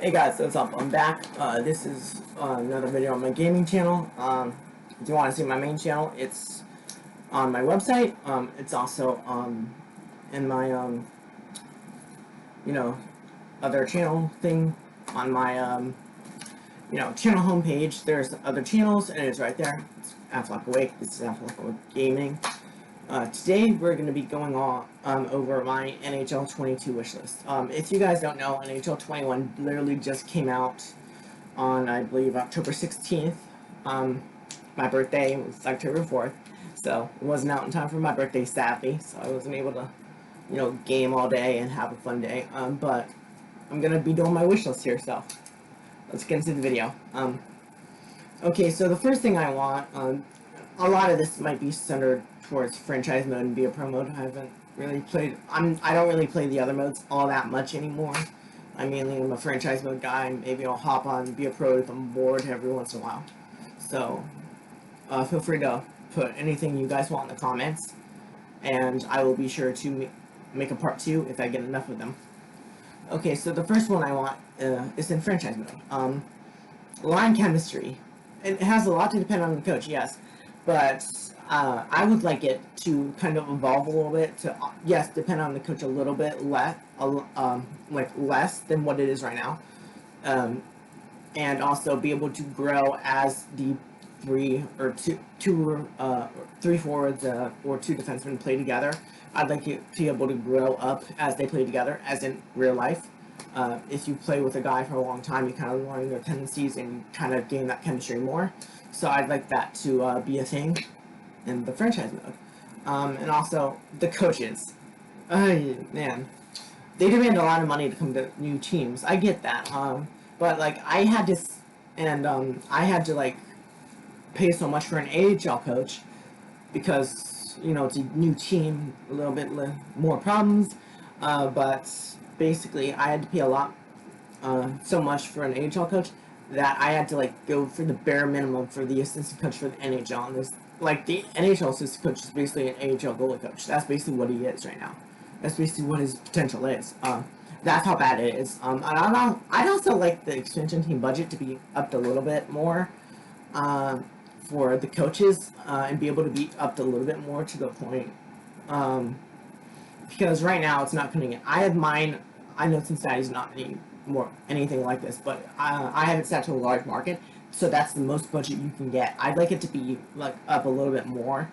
Hey guys, what's up? I'm back. This is another video on my gaming channel. If you want to see my main channel, it's on my website. It's also in my other channel thing on my channel homepage. There's other channels, and it's right there. It's Affleck Awake. This is Affleck Awake Gaming. Today we're going to be going on over my NHL 22 wishlist. If you guys don't know, NHL 21 literally just came out on, I believe, October 16th. My birthday was October 4th, so it wasn't out in time for my birthday, sadly, so I wasn't able to, game all day and have a fun day. But I'm going to be doing my wishlist here, so let's get into the video. Okay, so the first thing I want, a lot of this might be centered towards franchise mode and be a pro mode. I haven't really played. I don't really play the other modes all that much anymore. I mainly am a franchise mode guy. Maybe I'll hop on be a pro if I'm bored every once in a while. So feel free to put anything you guys want in the comments, and I will be sure to make a part 2 if I get enough of them. Okay, so the first one I want is in franchise mode. Line chemistry. It has a lot to depend on the coach, yes, but I would like it to kind of evolve a little bit to, yes, depend on the coach a little bit less, like less than what it is right now, and also be able to grow as the three forwards or 2 defensemen play together. I'd like it to be able to grow up as they play together, as in real life. If you play with a guy for a long time, you kind of learn their tendencies and you kind of gain that chemistry more. So I'd like that to be a thing in the franchise mode. And also, the coaches. Man. They demand a lot of money to come to new teams. I get that. But, like, I had to, like, pay so much for an AHL coach because, it's a new team, a little bit more problems. But basically, I had to pay a lot, so much for an AHL coach that I had to, like, go for the bare minimum for the assistant coach for the NHL. And there's, like, the NHL assistant coach is basically an AHL goalie coach. That's basically what he is right now. That's basically what his potential is. That's how bad it is. I'd also like the expansion team budget to be upped a little bit more, for the coaches, and be able to be upped a little bit more to the point, because right now it's not putting it. I have mine. I know Cincinnati's not anything like this, but I have it set to a large market, so that's the most budget you can get. I'd like it to be like up a little bit more,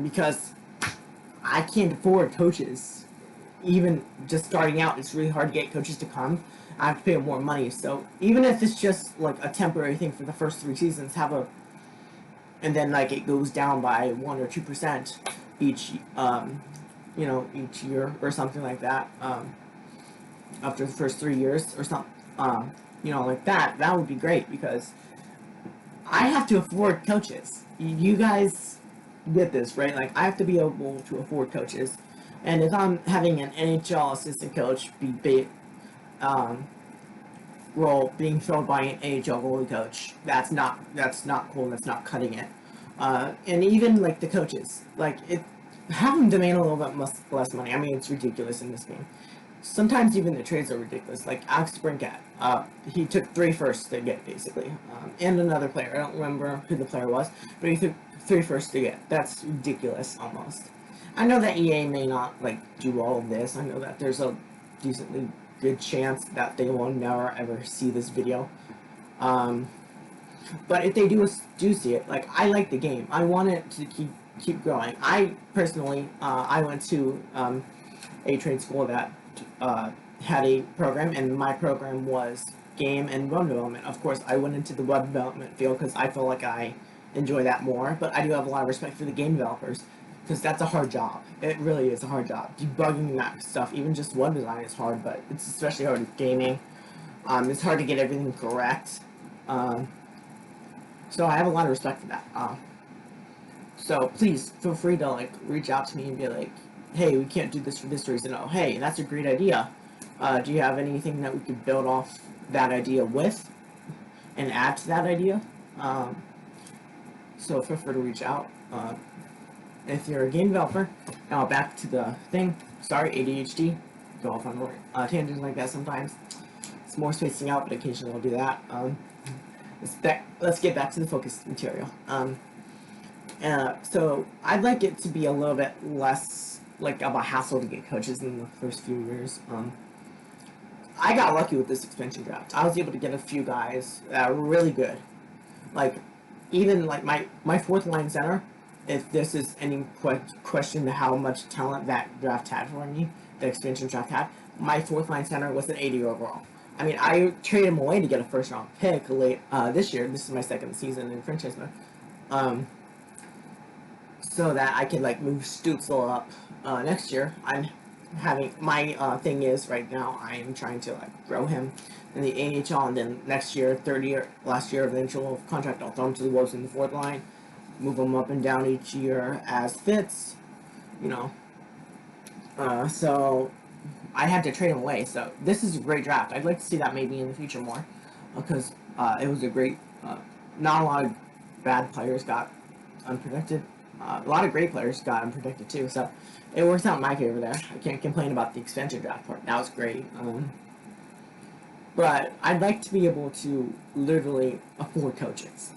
because I can't afford coaches. Even just starting out, it's really hard to get coaches to come. I have to pay them more money, so even if it's just like a temporary thing for the first 3 seasons, and then like it goes down by 1 or 2% each each year or something like that, after the first 3 years or something, like that would be great, because I have to afford coaches. You guys get this, right? Like, I have to be able to afford coaches, and if I'm having an NHL assistant coach role being filled by an AHL goalie coach, that's not cool. That's not cutting it. And even like the coaches, like have them demand a little bit less money. I mean, it's ridiculous in this game. Sometimes even the trades are ridiculous. Like Alex Brinkat, he took 3 firsts to get, basically, and another player. I don't remember who the player was, but he took 3 firsts to get. That's ridiculous, almost. I know that EA may not like do all of this. I know that there's a decently good chance that they will never ever see this video. But if they do see it, like, I like the game. I want it to keep growing. I personally, I went to a trade school that had a program, and my program was game and web development. Of course, I went into the web development field because I feel like I enjoy that more, but I do have a lot of respect for the game developers, because that's a hard job. It really is a hard job. Debugging that stuff, even just web design, is hard, but it's especially hard with gaming. It's hard to get everything correct. So I have a lot of respect for that. So please feel free to like reach out to me and be like, hey, we can't do this for this reason. Oh, hey, that's a great idea. Do you have anything that we could build off that idea with and add to that idea? So feel free to reach out. If you're a game developer, now back to the thing. Sorry, ADHD. Go off on tangents like that sometimes. it's more spacing out, but occasionally I'll do that. Let's get back to the focus material. So I'd like it to be a little bit less like of a hassle to get coaches in the first few years. I got lucky with this expansion draft. I was able to get a few guys that were really good. Like, even like my fourth line center, if this is any question to how much talent that draft had for me, the expansion draft had, my fourth line center was an 80 overall. I mean, I traded him away to get a first round pick late this year. This is my second season in franchise mode. So that I could like move Stutzel up next year. I'm having my thing is right now I am trying to like grow him in the AHL, and then next year, last year of the NHL contract, I'll throw him to the Wolves in the fourth line, move him up and down each year as fits, you know. So I had to trade him away. So this is a great draft. I'd like to see that maybe in the future more, because it was a great. Not a lot of bad players got unprotected. A lot of great players got unprotected too. So it works out in my favor there. I can't complain about the expansion draft part. That was great. But I'd like to be able to literally afford coaches,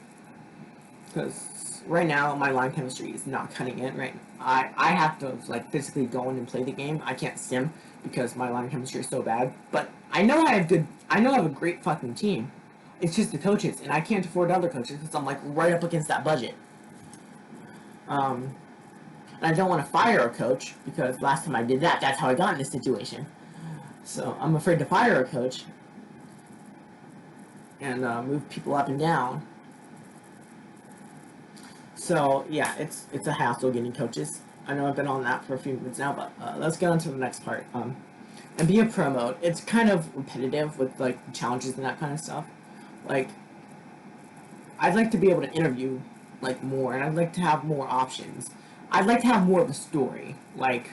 because right now my line chemistry is not cutting it. Right, I have to like physically go in and play the game. I can't sim because my line chemistry is so bad. But I know I have a great fucking team. It's just the coaches, and I can't afford other coaches because I'm like right up against that budget. And I don't want to fire a coach, because last time I did that, that's how I got in this situation. So I'm afraid to fire a coach and move people up and down. So yeah, it's a hassle getting coaches. I know I've been on that for a few minutes now, but let's get on to the next part. And be a pro mode. It's kind of repetitive with like challenges and that kind of stuff. Like, I'd like to be able to interview like more, and I'd like to have more options. I'd like to have more of a story. Like,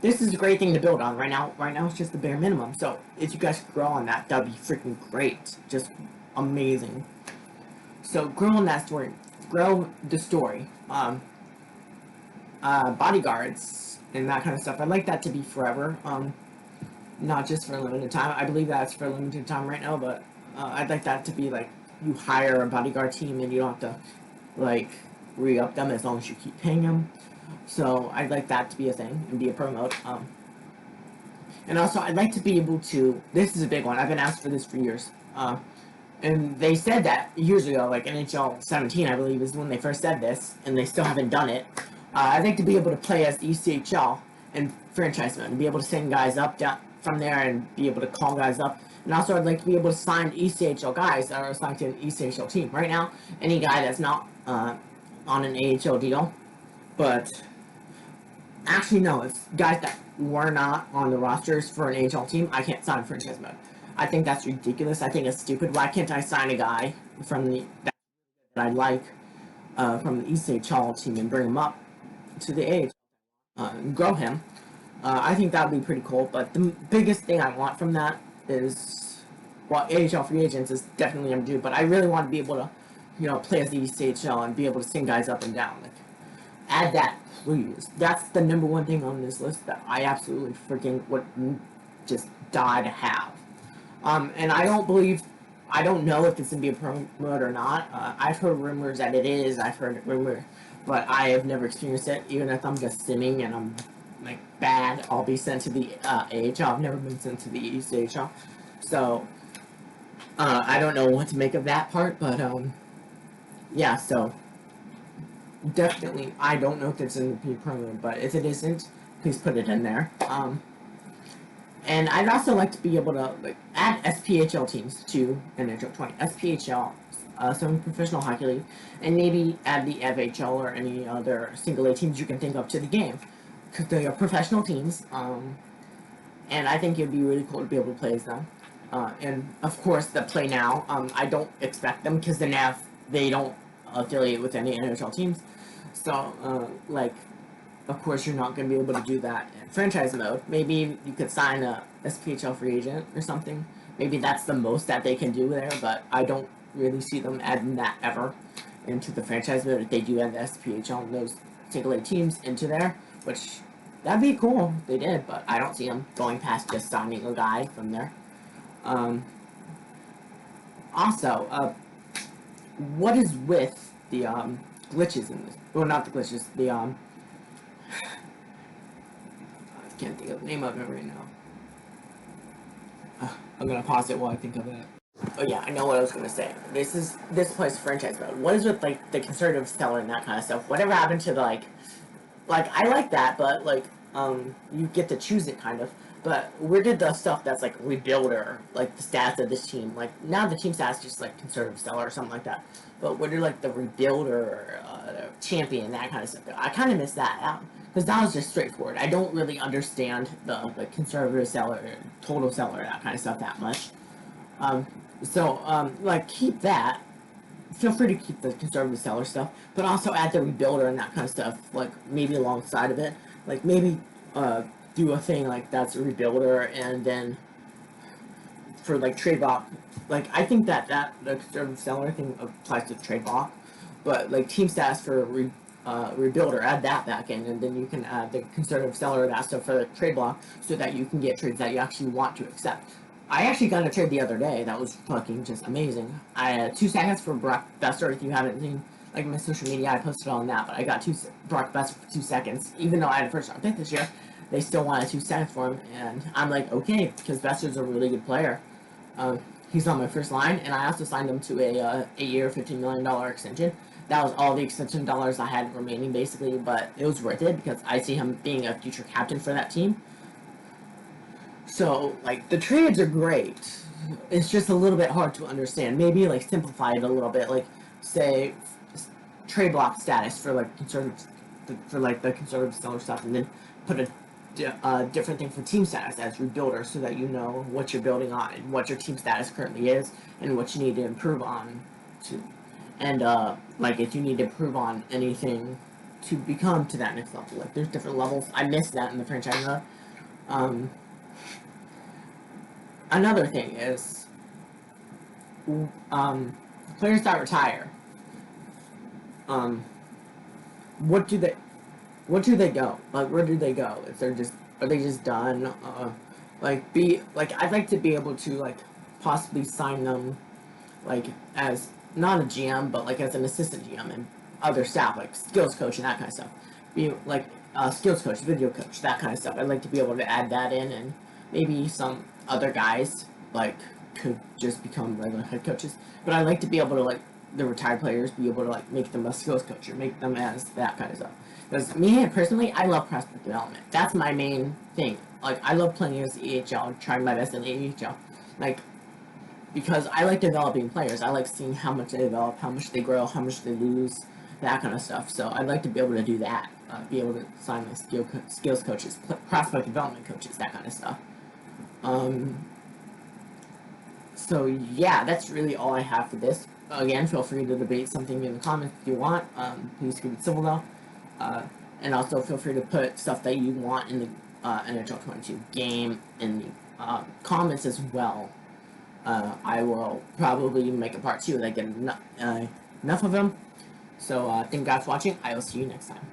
this is a great thing to build on. Right now it's just the bare minimum. So if you guys could grow on that, that'd be freaking great. Just amazing. So grow on that story. Grow the story. Bodyguards and that kind of stuff. I'd like that to be forever. Not just for a limited time. I believe that's for a limited time right now, but I'd like that to be like you hire a bodyguard team and you don't have to like re-up them as long as you keep paying them. So I'd like that to be a thing and be a pro mode. And also I'd like to be able to. This is a big one. I've been asked for this for years. And they said that years ago, like NHL 17, I believe, is when they first said this, and they still haven't done it. I'd like to be able to play as the ECHL and franchise mode, and be able to send guys up down from there and be able to call guys up. And also, I'd like to be able to sign ECHL guys that are assigned to an ECHL team. Right now, any guy that's not on an AHL deal, but actually, no, it's guys that were not on the rosters for an AHL team, I can't sign franchise mode. I think that's ridiculous. I think it's stupid. Why can't I sign a guy from that I like from the ECHL team and bring him up to the AHL and grow him? I think that would be pretty cool. But the biggest thing I want from that is, well, AHL free agents is definitely I'm due. But I really want to be able to, play as the ECHL and be able to send guys up and down. Like, add that, please. That's the number one thing on this list that I absolutely freaking would just die to have. And I don't know if it's going to be a pro mode or not. I've heard rumors that it is. I've heard rumors, but I have never experienced it. Even if I'm just simming and I'm like bad, I'll be sent to the AHL. I've never been sent to the ECHL, so I don't know what to make of that part. But yeah, so definitely, I don't know if it's in the pro mode, but if it isn't, please put it in there. And I'd also like to be able to add SPHL teams to NHL 20. SPHL, some professional hockey league, and maybe add the FHL or any other single A teams you can think of to the game, because they are professional teams. And I think it'd be really cool to be able to play as them. And of course, the Play Now. I don't expect them because they don't affiliate with any NHL teams. So of course, you're not going to be able to do that in franchise mode. Maybe you could sign a SPHL free agent or something. Maybe that's the most that they can do there, but I don't really see them adding that ever into the franchise mode. If they do add the SPHL and those single A teams into there, which that'd be cool if they did, but I don't see them going past just signing a guy from there. Also, what is with the glitches in this? Well, not the glitches. The I can't think of the name of it right now. I'm gonna pause it while I think of it. Oh yeah, I know what I was gonna say. This place franchise mode. What is with like the conservative seller and that kind of stuff? Whatever happened to the like I like that, but like you get to choose it kind of. But where did the stuff that's like rebuilder, like the stats of this team, like now the team stats just like conservative seller or something like that. But where did like the rebuilder, champion, that kind of stuff go? I kind of miss that out because that was just straightforward. I don't really understand the conservative seller, total seller, that kind of stuff that much. Like keep that. Feel free to keep the conservative seller stuff, but also add the rebuilder and that kind of stuff, like maybe alongside of it. Like maybe do a thing like that's a rebuilder, and then for like trade block, like I think that the conservative seller thing applies to trade block, but like team stats for rebuilder, add that back in, and then you can add the conservative seller of that stuff for the trade block, so that you can get trades that you actually want to accept. I actually got a trade the other day that was fucking just amazing. I had 2 seconds for Brock Besser. If you haven't seen like my social media, I posted on that, but I got Brock Besser for 2 seconds. Even though I had a first round pick this year, they still wanted 2 seconds for him, and I'm like, okay, because Besser's a really good player. He's on my first line, and I also signed him to a 8-year, $15 million extension. That was all the extension dollars I had remaining, basically, but it was worth it because I see him being a future captain for that team. So, like, the trades are great. It's just a little bit hard to understand. Maybe, like, simplify it a little bit. Like, say, trade block status for, like, the conservative seller stuff, and then put a different thing for team status as rebuilder, so that you know what you're building on and what your team status currently is and what you need to improve on. And, like, if you need to improve on anything to become to that next level. Like, there's different levels. I missed that in the franchise mode. Another thing is, players that retire, what do they go? Like, where do they go? If are they just done? I'd like to be able to, like, possibly sign them, like, as, not a GM, but, like, as an assistant GM and other staff, like, skills coach and that kind of stuff. Be, like, skills coach, video coach, that kind of stuff. I'd like to be able to add that in, and maybe some other guys, like, could just become regular head coaches. But I'd like to be able to, like, the retired players, be able to, like, make them a skills coach or make them as that kind of stuff. Because me, personally, I love prospect development. That's my main thing. Like, I love playing as EHL, trying my best in the EHL. Like, because I like developing players. I like seeing how much they develop, how much they grow, how much they lose, that kind of stuff. So I'd like to be able to do that. Be able to sign my skills coaches, prospect development coaches, that kind of stuff. So yeah, that's really all I have for this. Again, feel free to debate something in the comments if you want. Please keep it civil though. And also feel free to put stuff that you want in the NHL 22 game in the comments as well. I will probably make a part 2 that get enough of them. So thank you guys for watching. I will see you next time.